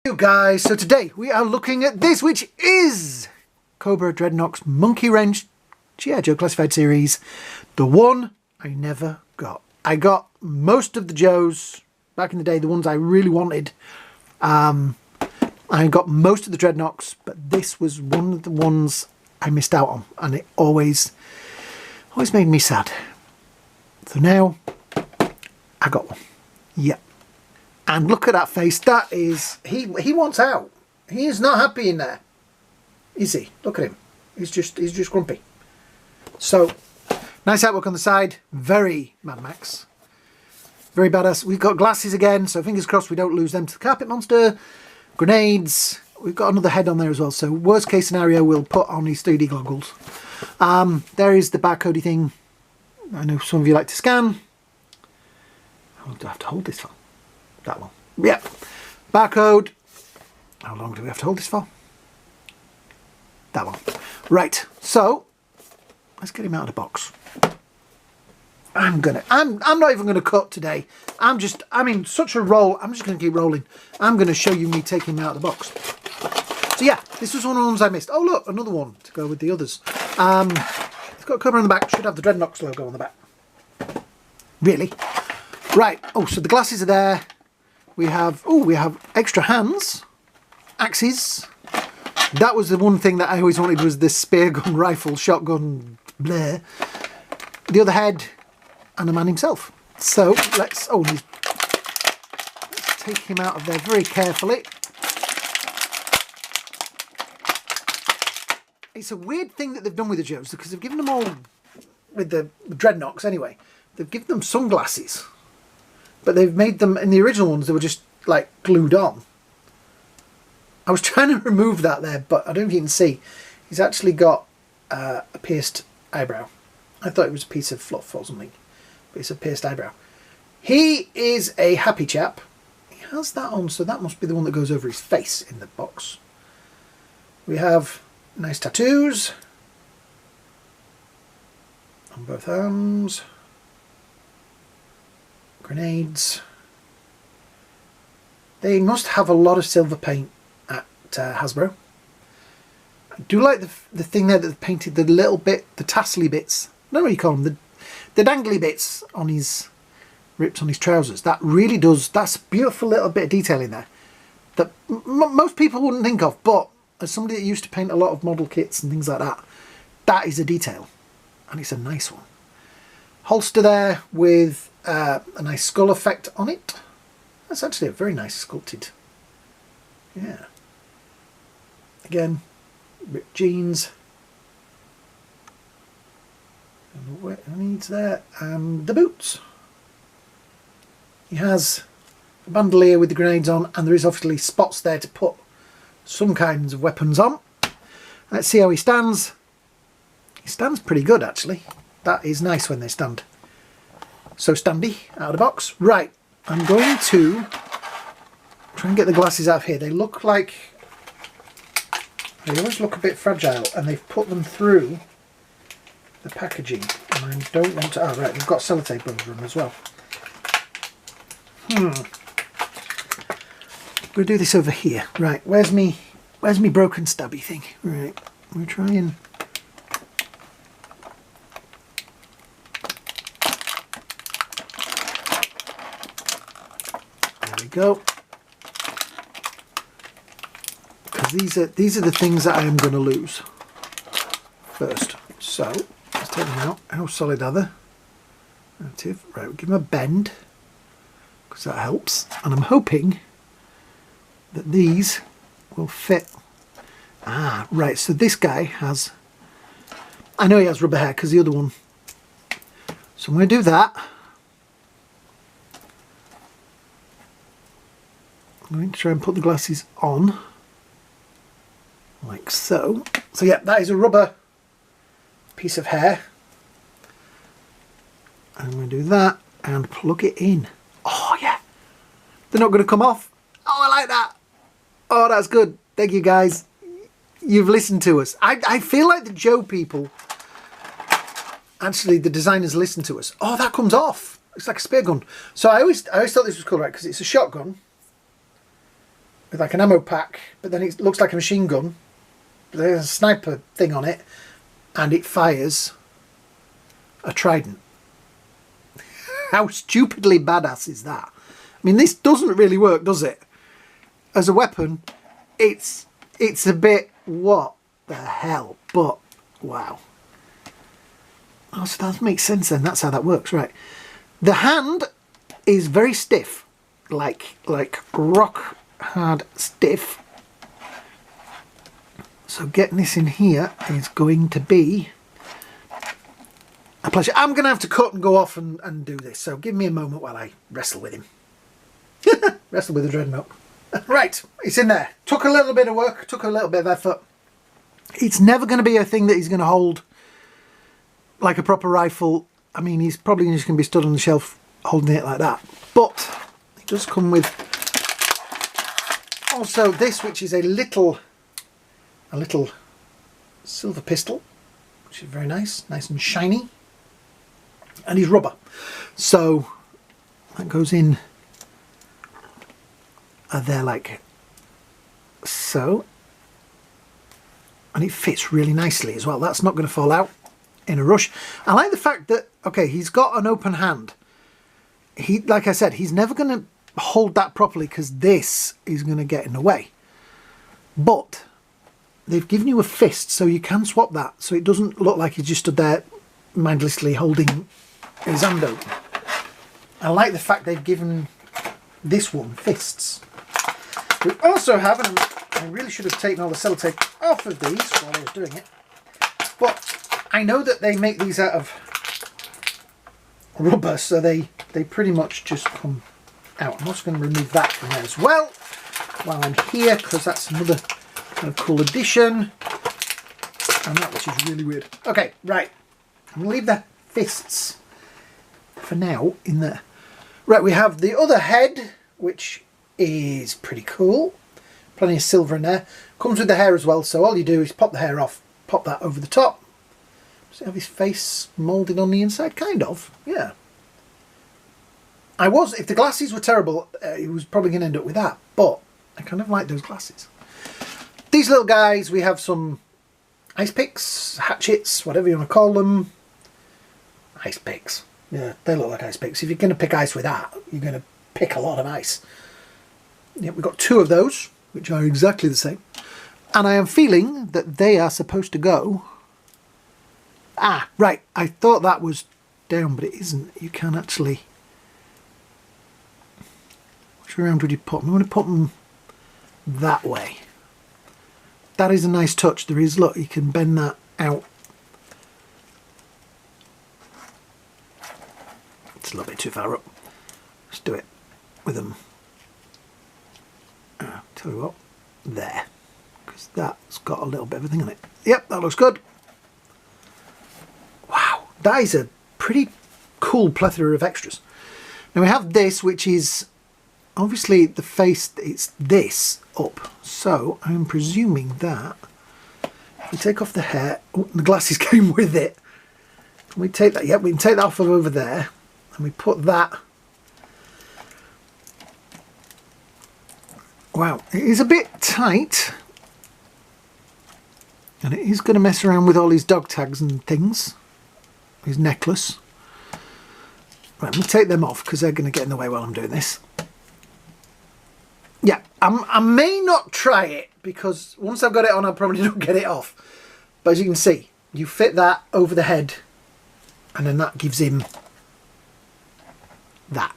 Hey guys, so today we are looking at this, which is Cobra Dreadnok's Monkeywrench G.I Joe classified series, the one I never got. I got most of the Joes back in the day, the ones I really wanted. I got most of the Dreadnoks, but this was one of the ones I missed out on, and it always made me sad. So now I got one. Yeah. And look at that face. That is, he wants out. He is not happy in there, is he? Look at him. He's just grumpy. So nice artwork on the side. Very Mad Max. Very badass. We've got glasses again, so fingers crossed we don't lose them to the carpet monster. Grenades. We've got another head on there as well. So worst case scenario, we'll put on his 3D goggles. There is the barcodey thing. I know some of you like to scan. How long do I have to hold this for? That one. Yep. Barcode. How long do we have to hold this for? That one. Right. So let's get him out of the box. I'm not even gonna cut today. I'm in such a roll. I'm just gonna keep rolling. I'm gonna show you me taking him out of the box. So yeah, this was one of the ones I missed. Oh look, another one to go with the others. It's got a cover on the back. Should have the Dreadnoks logo on the back. Really? Right. Oh, so the glasses are there. We have extra hands, axes. That was the one thing that I always wanted, was this spear gun, rifle, shotgun, blah. The other head, and the man himself. So let's take him out of there very carefully. It's a weird thing that they've done with the Joes, because they've given them all, with the Dreadnoks anyway, they've given them sunglasses. But they've made them, in the original ones, they were just like glued on. I was trying to remove that there, but I don't know if you can see. He's actually got a pierced eyebrow. I thought it was a piece of fluff or something, but it's a pierced eyebrow. He is a happy chap. He has that on, so that must be the one that goes over his face in the box. We have nice tattoos on both arms. Grenades. They must have a lot of silver paint at Hasbro. I do like the thing there that they've painted, the little bit, the tassely bits. I don't know what you call them, the dangly bits on his rips on his trousers. That really does. That's a beautiful little bit of detail in there that most people wouldn't think of. But as somebody that used to paint a lot of model kits and things like that, that is a detail, and it's a nice one. Holster there with a nice skull effect on it. That's actually a very nice sculpted. Yeah. Again, ripped jeans. And what needs there, and the boots. He has a bandolier with the grenades on, and there is obviously spots there to put some kinds of weapons on. Let's see how he stands. He stands pretty good, actually. That is nice when they stand. So standy, out of the box. Right, I'm going to try and get the glasses out of here. They look like, they always look a bit fragile, and they've put them through the packaging. And I don't want to, oh right, they've got sellotape over them as well. I'm going to do this over here. Right, where's me broken stabby thing? Right, we'll try and... go, because these are the things that I am going to lose first. So let's take them out. How solid are they? Relative. Right, we'll give them a bend, because that helps, and I'm hoping that these will fit. Ah, right, so this guy has, I know he has rubber hair because the other one, so I'm going to do that. I'm going to try and put the glasses on, like so. So yeah, that is a rubber piece of hair. I'm going to do that and plug it in. Oh yeah, they're not going to come off. Oh, I like that. Oh, that's good. Thank you guys. You've listened to us. I feel like the Joe people, actually the designers, listen to us. Oh, that comes off. It's like a spear gun. So I always thought this was cool, right? Because it's a shotgun. with like an ammo pack, but then it looks like a machine gun. There's a sniper thing on it, and it fires a trident. How stupidly badass is that? I mean, this doesn't really work, does it? As a weapon, it's a bit, what the hell? But wow. Oh, so that makes sense then. That's how that works, right? The hand is very stiff, like rock hard stiff. So getting this in here is going to be a pleasure. I'm going to have to cut and go off and do this. So give me a moment while I wrestle with him. Wrestle with the Dreadnok. Right, it's in there. Took a little bit of work, took a little bit of effort. It's never going to be a thing that he's going to hold like a proper rifle. I mean, he's probably just going to be stood on the shelf holding it like that. But it does come with also this, which is a little silver pistol, which is very nice and shiny. And he's rubber. So that goes in there like so. And it fits really nicely as well. That's not going to fall out in a rush. I like the fact that, okay, he's got an open hand. He, like I said, he's never going to hold that properly because this is going to get in the way. But they've given you a fist, so you can swap that. So it doesn't look like he's just stood there mindlessly holding his hand open. I like the fact they've given this one fists. We also have, and I really should have taken all the sellotape off of these while I was doing it, but I know that they make these out of rubber, so they pretty much just come out. I'm also going to remove that from there as well while I'm here, because that's another kind of cool addition, and that which is really weird. Okay, right, I'm going to leave the fists for now in there. Right, we have the other head, which is pretty cool. Plenty of silver in there. Comes with the hair as well, so all you do is pop the hair off, pop that over the top. Does it have his face moulded on the inside? Kind of, yeah. If the glasses were terrible, he was probably going to end up with that, but I kind of like those glasses. These little guys, we have some ice picks, hatchets, whatever you want to call them. Ice picks. Yeah, they look like ice picks. If you're going to pick ice with that, you're going to pick a lot of ice. Yeah, we've got 2 of those, which are exactly the same. And I am feeling that they are supposed to go... Ah, right. I thought that was down, but it isn't. You can actually... Which way around would you put them? I want to put them that way. That is a nice touch. There is, look, you can bend that out. It's a little bit too far up. Let's do it with them. Tell you what, there, because that's got a little bit of a thing on it. Yep, that looks good. Wow, that is a pretty cool plethora of extras. Now we have this, which is obviously the face, it's this up. So I'm presuming that if we take off the hair, oh, the glasses came with it. Can we take that? Yep, we can take that off of over there, and we put that. Wow, it is a bit tight, and it is going to mess around with all his dog tags and things, his necklace. Right, let me take them off because they're going to get in the way while I'm doing this. Yeah, I may not try it because once I've got it on, I'll probably not get it off. But as you can see, you fit that over the head, and then that gives him that,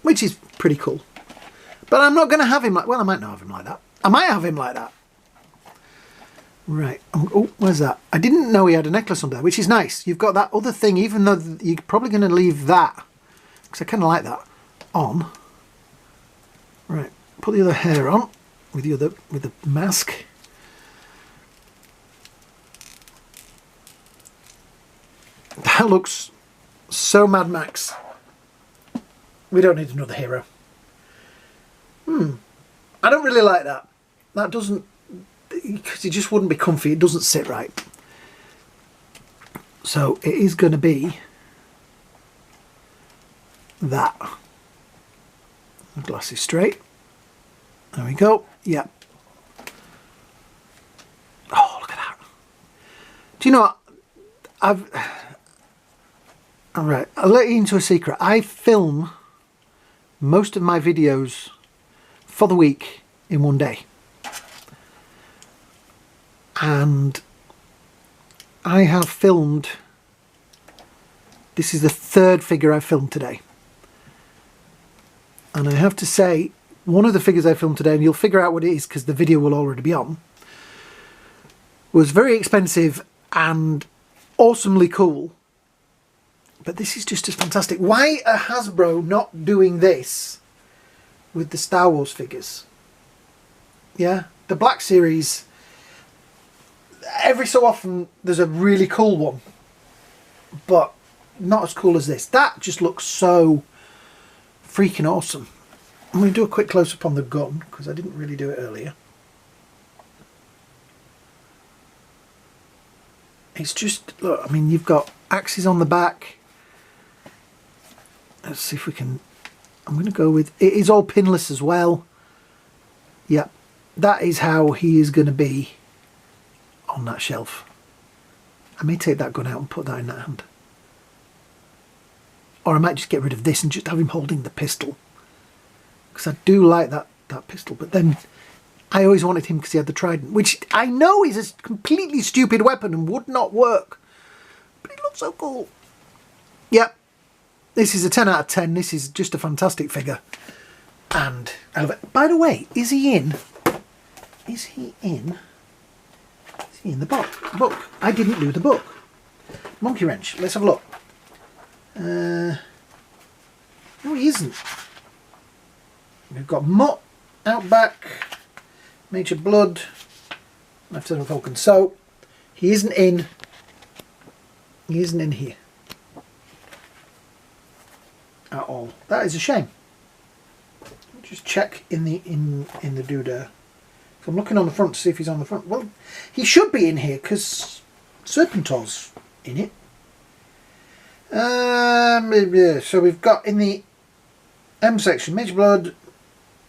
which is pretty cool. But I'm not going to have him like... Well, I might not have him like that. I might have him like that. Right. Oh, where's that? I didn't know he had a necklace under there, which is nice. You've got that other thing, even though you're probably going to leave that, because I kind of like that, on. Right. Put the other hair on with the mask. That looks so Mad Max. We don't need another hero. I don't really like that. That doesn't... Because it just wouldn't be comfy. It doesn't sit right. So it is going to be that. The glasses straight. There we go. Yeah. Oh, look at that. Do you know what? Alright, I'll let you into a secret. I film most of my videos for the week in one day. And I have filmed, this is the third figure I filmed today. And I have to say, one of the figures I filmed today, and you'll figure out what it is because the video will already be on, was very expensive and awesomely cool. But this is just as fantastic. Why are Hasbro not doing this with the Star Wars figures? Yeah, the Black Series, every so often there's a really cool one, but not as cool as this. That just looks so freaking awesome. I'm going to do a quick close-up on the gun because I didn't really do it earlier. It's just, look, I mean, you've got axes on the back. Let's see if we can, I'm going to go with, it is all pinless as well. Yeah, that is how he is going to be on that shelf. I may take that gun out and put that in that hand. Or I might just get rid of this and just have him holding the pistol. Because I do like that pistol. But then I always wanted him because he had the trident. Which I know is a completely stupid weapon and would not work. But it looks so cool. Yep. This is a 10 out of 10. This is just a fantastic figure. And I love it. By the way, is he in? Is he in the book? I didn't do the book. Monkeywrench. Let's have a look. No, he isn't. We've got Mutt, Outback, Major Blood, Lieutenant Falcon. So he isn't in. He isn't in here at all. That is a shame. Just check in the doodah. So I'm looking on the front to see if he's on the front. Well, he should be in here because Serpentor's in it. So we've got in the M section Major Blood,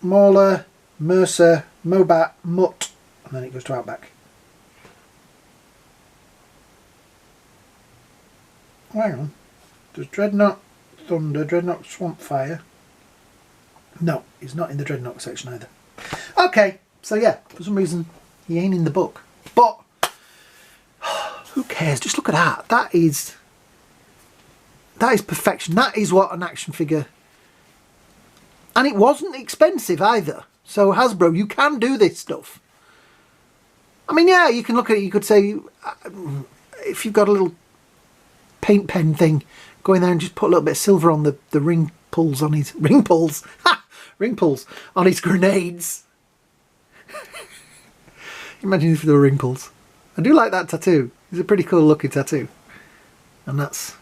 Mauler, Mercer, Mobat, Mutt, and then it goes to Outback. Oh, hang on. There's Dreadnok Thunder, Dreadnok Swampfire. No, he's not in the Dreadnok section either. Okay, so yeah, for some reason he ain't in the book. But who cares? Just look at that. That is perfection. That is what an action figure. And it wasn't expensive either. So Hasbro, you can do this stuff. I mean, yeah, you can look at it. You could say, if you've got a little paint pen thing, go in there and just put a little bit of silver on the ring pulls on his ring pulls on his grenades. Imagine if there were ring pulls. I do like that tattoo. It's a pretty cool looking tattoo, and that's.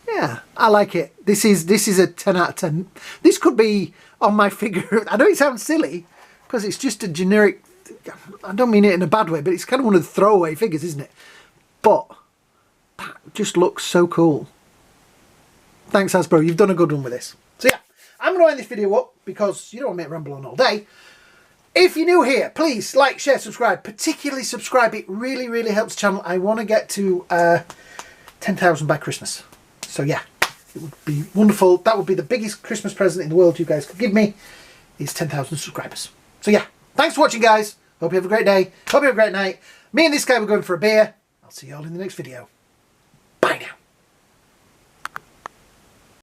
Yeah, I like it. This is a 10 out of 10. This could be on my figure. I know it sounds silly because it's just a generic. I don't mean it in a bad way, but it's kind of one of the throwaway figures, isn't it? But that just looks so cool. Thanks, Hasbro. You've done a good one with this. So yeah, I'm going to end this video up because you don't want me to ramble on all day. If you're new here, please like, share, subscribe. Particularly subscribe. It really, really helps the channel. I want to get to 10,000 by Christmas. So yeah, it would be wonderful. That would be the biggest Christmas present in the world you guys could give me, is 10,000 subscribers. So yeah, thanks for watching, guys. Hope you have a great day. Hope you have a great night. Me and this guy were going for a beer. I'll see you all in the next video.